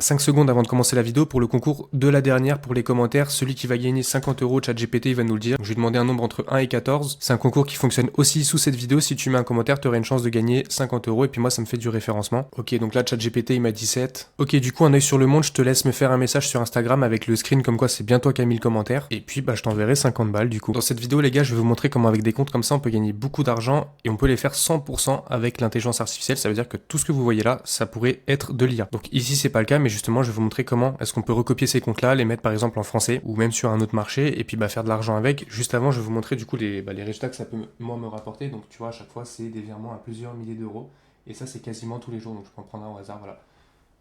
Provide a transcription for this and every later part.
5 secondes avant de commencer la vidéo pour le concours de la dernière pour les commentaires. Celui qui va gagner 50 euros, ChatGPT, il va nous le dire. Je vais demander un nombre entre 1 et 14. C'est un concours qui fonctionne aussi sous cette vidéo. Si tu mets un commentaire, tu auras une chance de gagner 50 euros. Et puis moi, ça me fait du référencement. Ok, donc là, ChatGPT, il m'a dit 7. Ok, du coup, un œil sur le monde, je te laisse me faire un message sur Instagram avec le screen comme quoi c'est bien toi qui as mis le commentaire. Et puis, je t'enverrai 50 balles du coup. Dans cette vidéo, les gars, je vais vous montrer comment avec des comptes comme ça, on peut gagner beaucoup d'argent et on peut les faire 100% avec l'intelligence artificielle. Ça veut dire que tout ce que vous voyez là, ça pourrait être de l'IA. Donc ici, c'est pas le cas, mais justement, je vais vous montrer comment est-ce qu'on peut recopier ces comptes-là, les mettre par exemple en français ou même sur un autre marché et puis faire de l'argent avec. Juste avant, je vais vous montrer du coup les résultats que ça peut moi me rapporter. Donc tu vois, à chaque fois, c'est des virements à plusieurs milliers d'euros et ça, c'est quasiment tous les jours. Donc je peux en prendre un au hasard, voilà.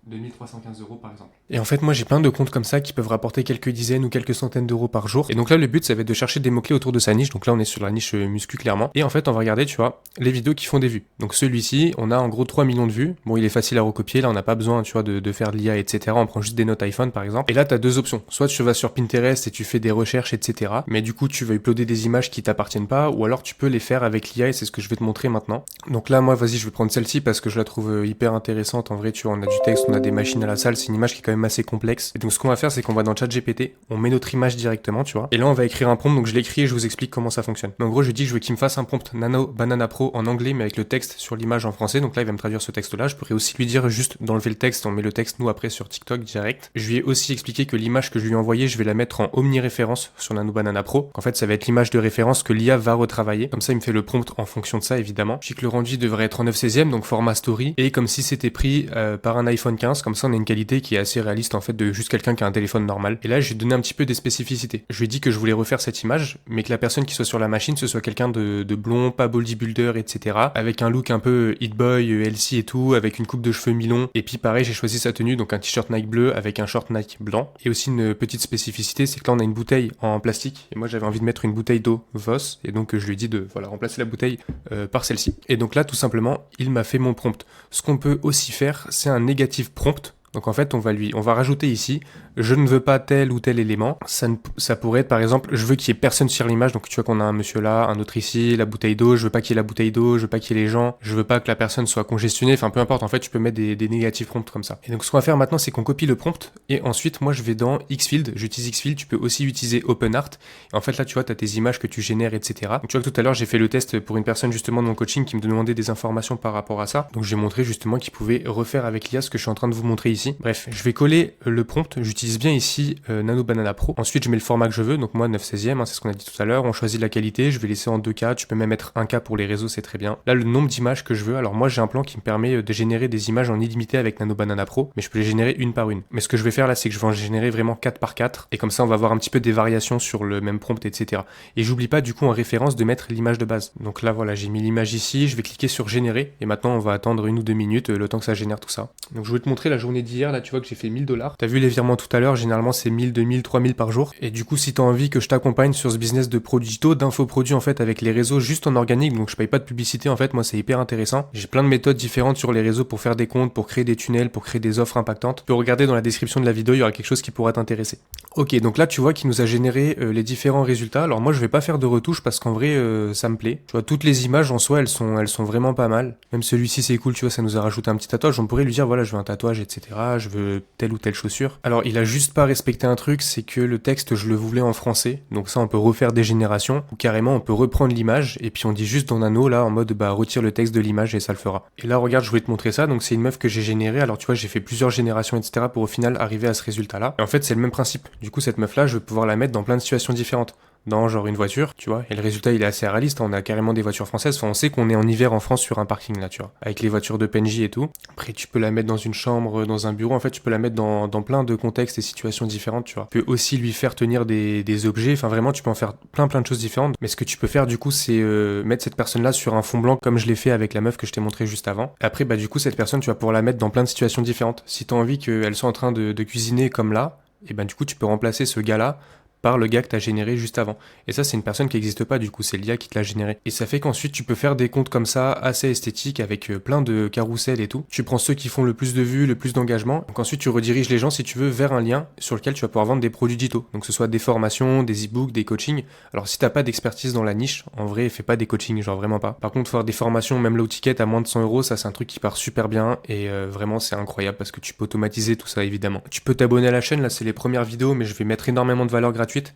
2315 euros par exemple. Et en fait, moi j'ai plein de comptes comme ça qui peuvent rapporter quelques dizaines ou quelques centaines d'euros par jour. Et donc là, le but, ça va être de chercher des mots-clés autour de sa niche. Donc là, on est sur la niche muscu clairement. Et en fait, on va regarder, tu vois, les vidéos qui font des vues. Donc celui-ci, on a en gros 3 millions de vues. Bon, il est facile à recopier. Là, on n'a pas besoin, tu vois, de faire de l'IA, etc. On prend juste des notes iPhone par exemple. Et là, tu as deux options. Soit tu vas sur Pinterest et tu fais des recherches, etc. Mais du coup, tu vas uploader des images qui t'appartiennent pas. Ou alors, tu peux les faire avec l'IA et c'est ce que je vais te montrer maintenant. Donc là, moi, vas-y, je vais prendre celle-ci parce que je la trouve hyper intéressante. En vrai, tu vois, on a du texte, on a des machines à la salle. C'est une image qui est quand même assez complexe. Et donc ce qu'on va faire, c'est qu'on va dans ChatGPT, on met notre image directement, tu vois. Et là, on va écrire un prompt. Donc je l'écris et je vous explique comment ça fonctionne. Donc en gros, je dis que je veux qu'il me fasse un prompt Nano Banana Pro en anglais, mais avec le texte sur l'image en français. Donc là, il va me traduire ce texte-là. Je pourrais aussi lui dire juste d'enlever le texte. On met le texte nous après sur TikTok direct. Je lui ai aussi expliqué que l'image que je lui ai envoyée, je vais la mettre en omniréférence sur Nano Banana Pro. En fait, ça va être l'image de référence que l'IA va retravailler. Comme ça, il me fait le prompt en fonction de ça, évidemment. Je dis que le rendu devrait être en 9/16e, donc format story, et comme si c'était pris par un iPhone 15. Comme ça, on a une qualité qui est assez réaliste en fait de juste quelqu'un qui a un téléphone normal. Et là, je lui ai donné un petit peu des spécificités. Je lui ai dit que je voulais refaire cette image, mais que la personne qui soit sur la machine, ce soit quelqu'un de blond, pas bodybuilder, etc. Avec un look un peu hit boy, healthy et tout, avec une coupe de cheveux mi-long. Et puis pareil, j'ai choisi sa tenue, donc un t-shirt Nike bleu avec un short Nike blanc. Et aussi une petite spécificité, c'est que là, on a une bouteille en plastique. Et moi, j'avais envie de mettre une bouteille d'eau Voss. Et donc, je lui ai dit de remplacer la bouteille par celle-ci. Et donc là, tout simplement, il m'a fait mon prompt. Ce qu'on peut aussi faire, c'est un négatif prompt. Donc en fait, on va rajouter ici, je ne veux pas tel ou tel élément. Ça pourrait être par exemple, je veux qu'il y ait personne sur l'image. Donc tu vois qu'on a un monsieur là, un autre ici, la bouteille d'eau, je veux pas qu'il y ait la bouteille d'eau, je veux pas qu'il y ait les gens, je veux pas que la personne soit congestionnée. Enfin peu importe, en fait, tu peux mettre des négatifs prompts comme ça. Et donc ce qu'on va faire maintenant, c'est qu'on copie le prompt et ensuite moi je vais dans Xfield, j'utilise Xfield, tu peux aussi utiliser OpenArt. Et en fait là, tu vois, tu as tes images que tu génères, etc. Donc tu vois que tout à l'heure, j'ai fait le test pour une personne justement de mon coaching qui me demandait des informations par rapport à ça. Donc j'ai montré justement qu'il pouvait refaire avec l'IA ce que je suis en train de vous montrer ici. Bref, je vais coller le prompt, j'utilise bien ici Nano Banana Pro. Ensuite, je mets le format que je veux, donc moi 9/16e, c'est ce qu'on a dit tout à l'heure. On choisit la qualité, je vais laisser en 2K, tu peux même mettre 1K pour les réseaux, c'est très bien. Là, le nombre d'images que je veux, alors moi j'ai un plan qui me permet de générer des images en illimité avec Nano Banana Pro, mais je peux les générer une par une. Mais ce que je vais faire là, c'est que je vais en générer vraiment 4 par 4, et comme ça on va avoir un petit peu des variations sur le même prompt, etc. Et j'oublie pas du coup en référence de mettre l'image de base. Donc là voilà, j'ai mis l'image ici, je vais cliquer sur générer, et maintenant on va attendre 1 ou 2 minutes le temps que ça génère tout ça. Donc je vais te montrer la journée d'hier, là tu vois que j'ai fait $1000. T'as vu les virements tout à l'heure, généralement c'est 1000, 2000, 3000 par jour. Et du coup, si t'as envie que je t'accompagne sur ce business de produits digitaux, d'infoproduits en fait avec les réseaux juste en organique, donc je paye pas de publicité en fait, moi c'est hyper intéressant. J'ai plein de méthodes différentes sur les réseaux pour faire des comptes, pour créer des tunnels, pour créer des offres impactantes. Tu peux regarder dans la description de la vidéo, il y aura quelque chose qui pourra t'intéresser. Ok, donc là tu vois qu'il nous a généré les différents résultats. Alors moi je vais pas faire de retouches parce qu'en vrai ça me plaît. Tu vois, toutes les images en soi elles sont vraiment pas mal. Même celui-ci c'est cool, tu vois, ça nous a rajouté un petit tatouage. On pourrait lui dire voilà je veux un tatouage, etc. Je veux telle ou telle chaussure. Alors il a juste pas respecté un truc, c'est que le texte je le voulais en français, donc ça on peut refaire des générations, ou carrément on peut reprendre l'image, et puis on dit juste dans Nano là en mode retire le texte de l'image et ça le fera. Et là regarde, je voulais te montrer ça, donc c'est une meuf que j'ai générée, alors tu vois j'ai fait plusieurs générations etc. pour au final arriver à ce résultat là. Et en fait c'est le même principe, du coup cette meuf là je vais pouvoir la mettre dans plein de situations différentes. Dans genre une voiture, tu vois, et le résultat il est assez réaliste, on a carrément des voitures françaises, enfin on sait qu'on est en hiver en France sur un parking là, tu vois, avec les voitures de PNJ et tout. Après tu peux la mettre dans une chambre, dans un bureau, en fait tu peux la mettre dans plein de contextes et situations différentes, tu vois. Tu peux aussi lui faire tenir des objets, enfin vraiment tu peux en faire plein de choses différentes, mais ce que tu peux faire du coup c'est mettre cette personne là sur un fond blanc comme je l'ai fait avec la meuf que je t'ai montré juste avant. Et après du coup cette personne tu vas pouvoir la mettre dans plein de situations différentes. Si t'as envie qu'elle soit en train de cuisiner comme là, et du coup tu peux remplacer ce gars là par le gars que t'as généré juste avant. Et ça, c'est une personne qui n'existe pas, du coup, c'est l'IA qui te l'a généré. Et ça fait qu'ensuite, tu peux faire des comptes comme ça, assez esthétiques, avec plein de carousels et tout. Tu prends ceux qui font le plus de vues, le plus d'engagement. Donc ensuite, tu rediriges les gens, si tu veux, vers un lien sur lequel tu vas pouvoir vendre des produits digitaux. Donc que ce soit des formations, des e-books, des coachings. Alors si t'as pas d'expertise dans la niche, en vrai, fais pas des coachings, genre vraiment pas. Par contre, faire des formations, même low ticket à moins de 100 euros, ça c'est un truc qui part super bien et vraiment c'est incroyable parce que tu peux automatiser tout ça évidemment. Tu peux t'abonner à la chaîne, là c'est les premières vidéos, mais je vais mettre énormément de valeurs gratuites.